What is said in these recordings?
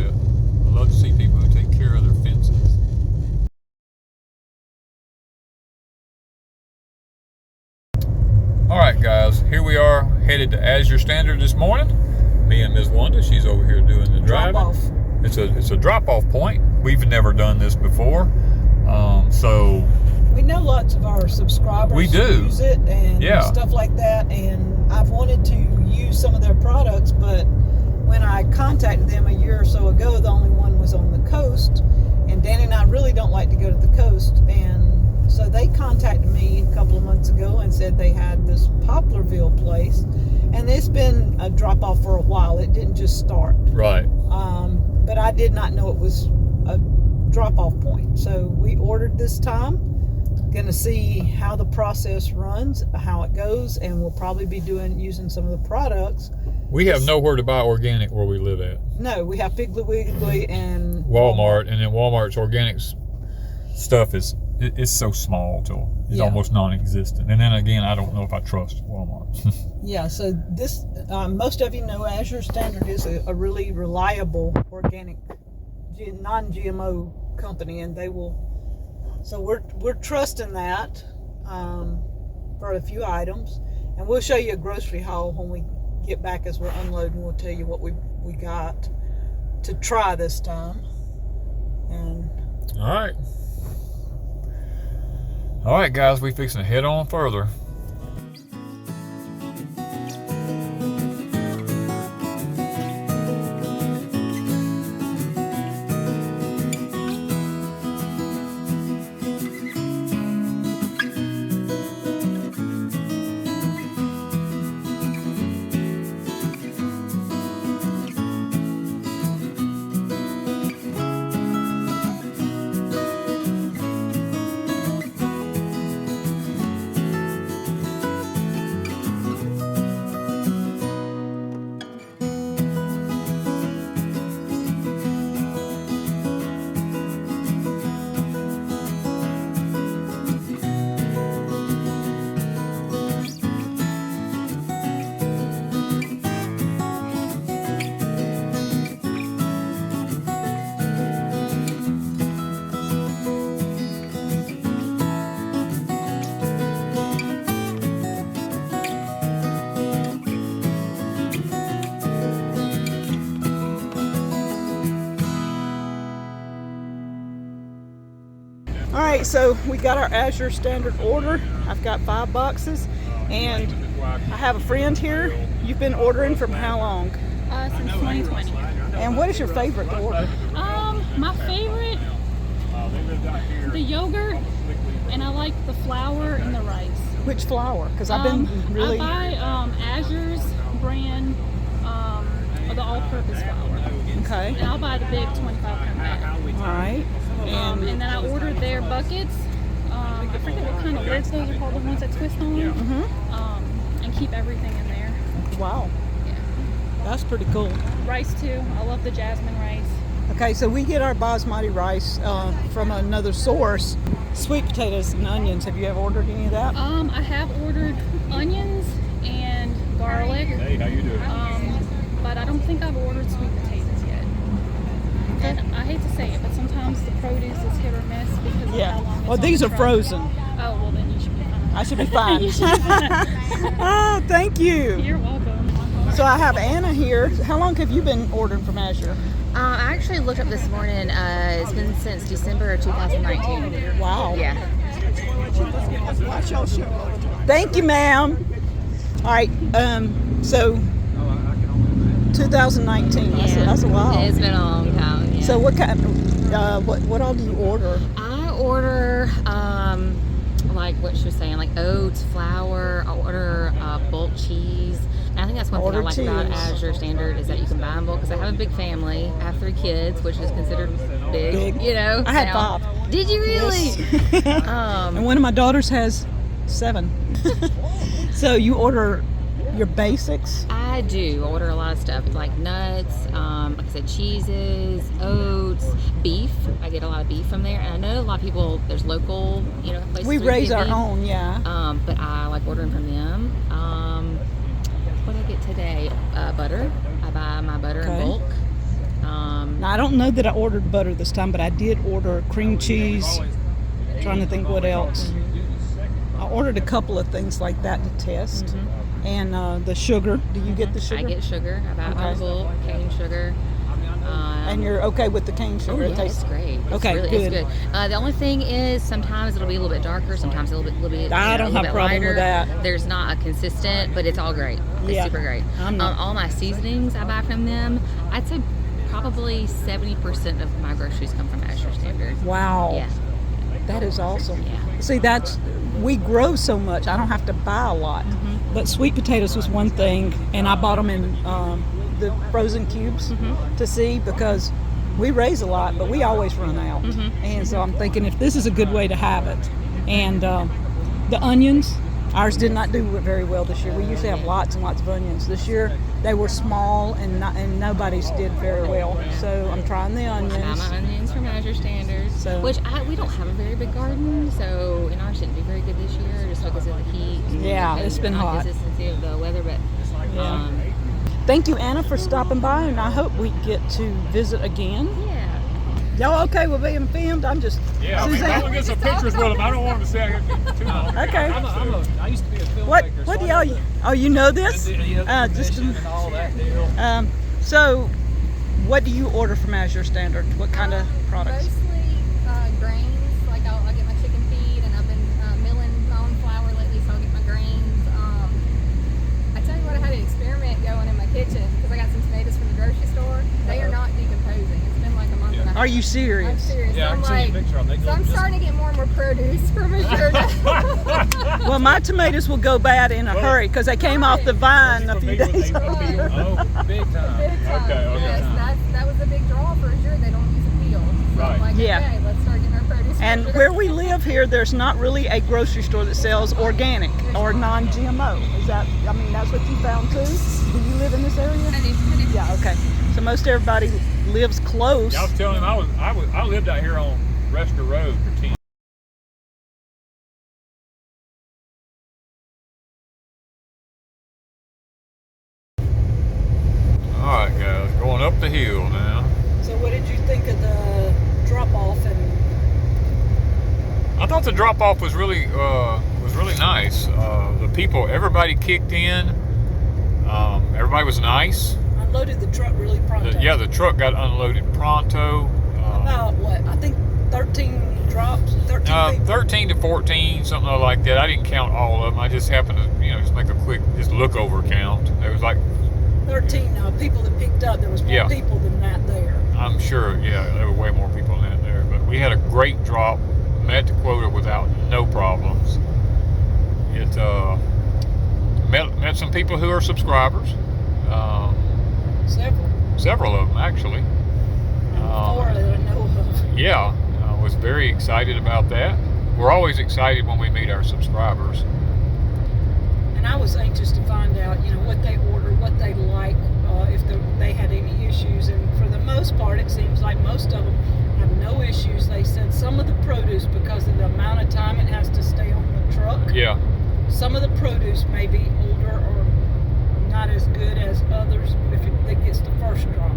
that. I love to see people who take care of their fences. Alright guys, here we are headed to Azure Standard this morning. Me and Ms. Wanda, she's over here doing the driving. Drop off. It's a drop-off point. We've never done this before. So we know lots of our subscribers use it and stuff like that, and I've wanted to use some of their products, but when I contacted them a year or so ago, the only one was on the coast, and Danny and I really don't like to go to the coast, and so they contacted me a couple of months ago and said they had this Poplarville place, and it's been a drop-off for a while. It didn't just start. Right. But I did not know it was a drop-off point. So we ordered this time. Gonna see how the process runs, how it goes, and we'll probably be using some of the products. We have nowhere to buy organic where we live at. No, we have Piggly Wiggly and Walmart, and then Walmart's organic stuff is so small till it's almost non-existent. And then again, I don't know if I trust Walmart. Yeah, so this most of you know Azure Standard is a really reliable organic non-GMO company, and they will. So we're trusting that for a few items, and we'll show you a grocery haul when we get back as we're unloading. We'll tell you what we got to try this time. And all right guys, we fixing to head on further. Alright, so we got our Azure Standard order. I've got 5 boxes, and I have a friend here. You've been ordering from how long? Since 2020. And what is your favorite to order? My favorite, the yogurt, and I like the flour and the rice. Which flour? Because I've been really... I buy Azure's brand, the all-purpose flour. Okay. And I'll buy the big 25-pound bag. Alright. And then I ordered their buckets. I forget what kind of lids those are called, the ones that twist on. And keep everything in there. Wow. Yeah. That's pretty cool. Rice too. I love the jasmine rice. Okay, so we get our basmati rice from another source. Sweet potatoes and onions. Have you ever ordered any of that? I have ordered onions and garlic. Hey, how you doing? But I don't think I've ordered sweet potatoes yet. And I hate to say it, but sometimes the produce is hit or miss because of how long it's well, these on are the truck. frozen. Oh, well then you should be fine. I should be fine. You should be fine. Oh, thank you. You're welcome. So I have Anna here. How long have you been ordering from Azure? I actually looked up this morning. It's been since December of 2019. Wow. Yeah. Thank you, ma'am. All right. So 2019. That's a while. It's been a long time. Yeah. So what kind? What all do you order? I order like what she was saying, like oats, flour. I order bulk cheese. And I think that's one thing I like about Azure Standard is that you can buy in bulk because I have a big family. I have 3 kids, which is considered big. You know. I had 5. Did you really? Yes. And one of my daughters has 7. So you order your basics? I do. I order a lot of stuff like nuts, like I said, cheeses, oats, beef. I get a lot of beef from there. And I know a lot of people, there's local, places. We raise our own, yeah. But I like ordering from them. What did I get today? Butter. I buy my butter in bulk. Now I don't know that I ordered butter this time, but I did order cream cheese. Trying to think what else. I ordered a couple of things like that to test. And the sugar. Do you get the sugar? I get sugar. I buy it by the bulk, cane sugar. And you're okay with the cane sugar? Yeah, it's great. Okay, it's good. The only thing is sometimes it'll be a little bit darker, sometimes a little bit I don't have a problem lighter. with that. There's not a consistent, but it's all great. It's super great. All my seasonings I buy from them, I'd say probably 70% of my groceries come from Azure Standard. Wow. Yeah. That is awesome. Yeah. See, we grow so much, I don't have to buy a lot. But sweet potatoes was one thing, and I bought them in the frozen cubes to see, because we raise a lot, but we always run out. And so I'm thinking if this is a good way to have it. And the onions, ours did not do very well this year. We usually have lots and lots of onions. This year they were small and nobody's did very well. So I'm trying the onions. I buy my onions from Azure Standard, which we don't have a very big garden, so ours didn't do very good this year just because of the heat. Yeah, it's been hot. Consistency of the weather, but thank you, Anna, for stopping by, and I hope we get to visit again. Yeah. Y'all okay with being filmed? I'm just... Yeah, I want to get some pictures with them. I don't want them to see I get too long. Okay. I used to be a filmmaker. What do y'all... Oh, you know this? So, what do you order from Azure Standard? What kind of products? Mostly grains. Like I'll get my chicken feed, and I've been milling my own flour lately, so I'll get my grains. I tell you what, I had an experiment going in my kitchen because I got some tomatoes from the grocery store. They are not decomposing. It's been like a month and a half. Are you serious? I'm serious. Yeah, So I can send you a picture of them. so I'm starting to get more and more produce from Azure. Well, my tomatoes will go bad in a hurry because they came off the vine a few days ago. Oh, big time. Big time. Okay. Yes, that was a big draw for Azure. They don't use a peel. So I'm like, Yeah. okay, let's start getting our produce. from And Azure. where we live here, there's not really a grocery store that sells organic or non-GMO. That's what you found too? Do you live in this area? I do. Yeah, okay. So most everybody lives close. Yeah, I was telling him I lived out here on Rester Road for 10. All right, guys, going up the hill now. So what did you think of the drop-off? I thought the drop-off was really nice. The people, everybody kicked in. Everybody was nice. Unloaded the truck really pronto. The truck got unloaded pronto. About what? I think 13 drops, 13 people. 13 to 14, something like that. I didn't count all of them. I just happened to, just make a quick, look over count. There was like 13 people that picked up. There was more people than that there. I'm sure, there were way more people than that there. But we had a great drop, met the quota without no problems. It met some people who are subscribers. Several of them, actually. 4 that I know of. Yeah, I was very excited about that. We're always excited when we meet our subscribers. And I was anxious to find out, what they order, what they like, if they had any issues. And for the most part, it seems like most of them have no issues. They said some of the produce, because of the amount of time it has to stay on the truck. Yeah. Some of the produce may be older or not as good as others if it gets the first drop.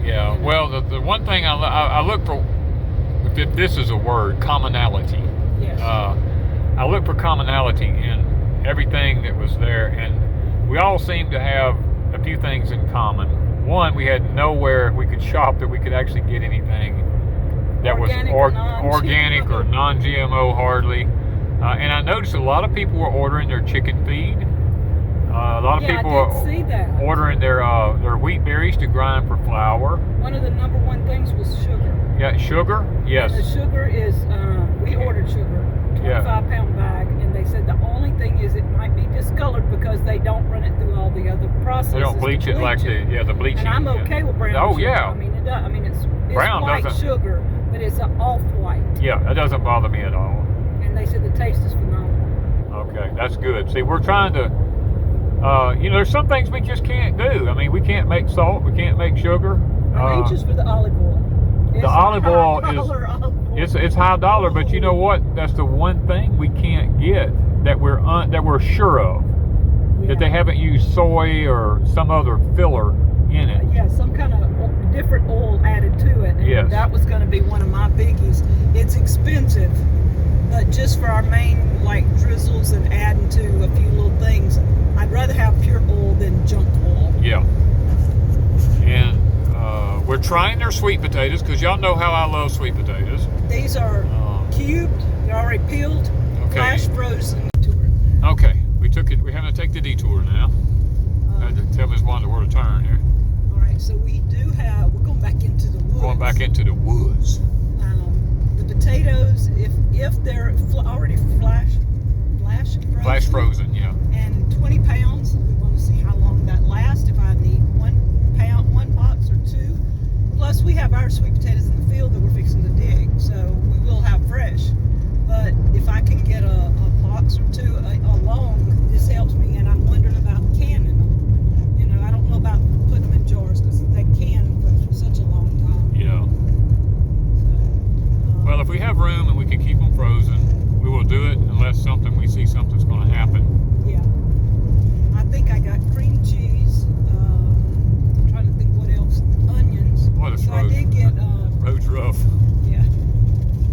Yeah. Well, the one thing I look for, if this is a word, commonality. Yes. I look for commonality in everything that was there, and we all seemed to have a few things in common. One, we had nowhere we could shop that we could actually get anything that Organic was or organic or non-GMO hardly. And I noticed a lot of people were ordering their chicken feed. A lot of people I did see that. were ordering their wheat berries to grind for flour. One of the number one things was sugar. Yeah, sugar. Yes. And the sugar is, we ordered sugar, 25-pound bag, and they said the only thing is it might be discolored because they don't run it through all the other processes. They don't bleach it like the bleaching. And I'm okay with brown Oh, sugar. yeah. It's Brown white doesn't- sugar, but it's an off-white. Yeah, that doesn't bother me at all. And they said the taste is phenomenal. Okay, that's good. See, we're trying to, there's some things we just can't do. I mean, we can't make salt, we can't make sugar. I'm anxious for the olive oil. It's The olive oil $1 olive oil. It's high dollar, but you know what? That's the one thing we can't get that we're sure of. Yeah. That they haven't used soy or some other filler in it. Yeah, some kind of different oil added to Yes. That was going to be one of my biggies. It's expensive, but just for our main like drizzles and adding to a few little things, I'd rather have pure oil than junk oil. Yeah. And we're trying their sweet potatoes because y'all know how I love sweet potatoes. These are cubed. They're already peeled, flash frozen. Okay, we took it. We're having to take the detour now. Had to tell Ms. Wanda where to turn here. All right, so we do have. We're going back into the woods. Going back into the woods. The potatoes, if they're already flash frozen, yeah. and 20 pounds, we want to see how long that lasts. If I need 1 pound, 1 box or 2. Plus, we have our sweet potatoes in the field that we're fixing to dig, so we will have fresh. But if I can get a box or 2 along, this helps me. And I'm wondering about canning them. You know, I don't know about putting them in jars because they can for such a long time. Yeah. Well, if we have room and we can keep them frozen, we will do it unless we see something's going to happen. Yeah. I think I got cream cheese. I'm trying to think what else. Onions. What a so I did get. Road's rough. Yeah.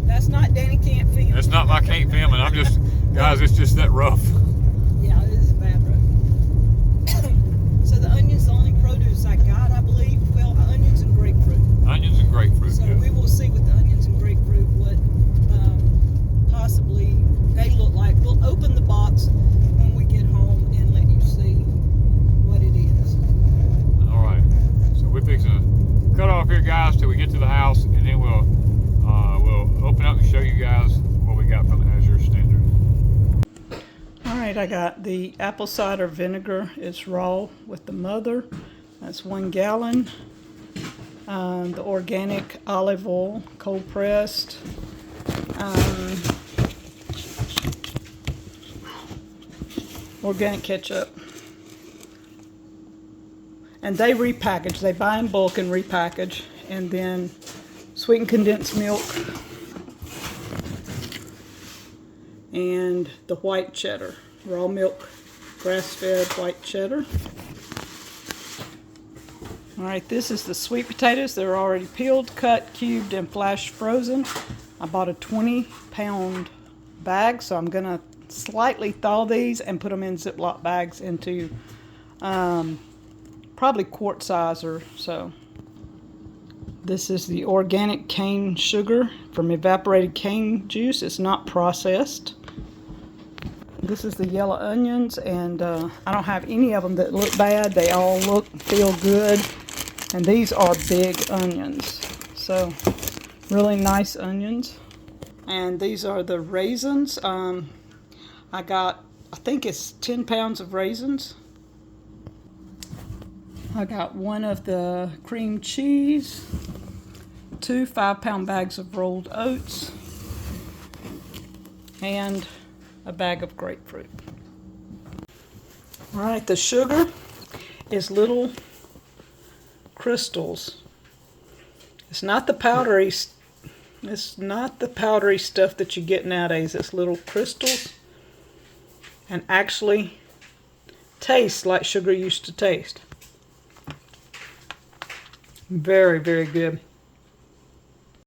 That's not Danny can't film. That's not my can't film, and I'm just, guys, it's just that rough. Yeah, it is a bad road. So the onions, the only produce I got, I believe. Well, onions and grapefruit. Onions and grapefruit. So yeah. we will see with the onions and grapefruit what possibly they look like. We'll open the box when we get home and let you see what it is. All right. So we're fixing to cut off here, guys, till we get to the house, and then we'll open up and show you guys what we got from the Azure standard. All right, I got the apple cider vinegar. It's raw with the mother. That's 1 gallon. The organic olive oil, cold pressed. Organic ketchup. And they repackage. They buy in bulk and repackage. And then sweetened condensed milk. And the white cheddar. Raw milk, grass-fed white cheddar. All right, this is the sweet potatoes. They're already peeled, cut, cubed, and flash frozen. I bought a 20-pound bag, so I'm gonna slightly thaw these and put them in Ziploc bags into probably quart size or so. This is the organic cane sugar from evaporated cane juice. It's not processed. This is the yellow onions, and I don't have any of them that look bad. They all feel good. And these are big onions. So, really nice onions. And these are the raisins. I got, I think it's 10 pounds of raisins. I got 1 of the cream cheese. 2 5-pound bags of rolled oats. And a bag of grapefruit. All right, the sugar is little crystals. It's not the powdery stuff that you get nowadays. It's little crystals and actually tastes like sugar used to taste. Very, very good.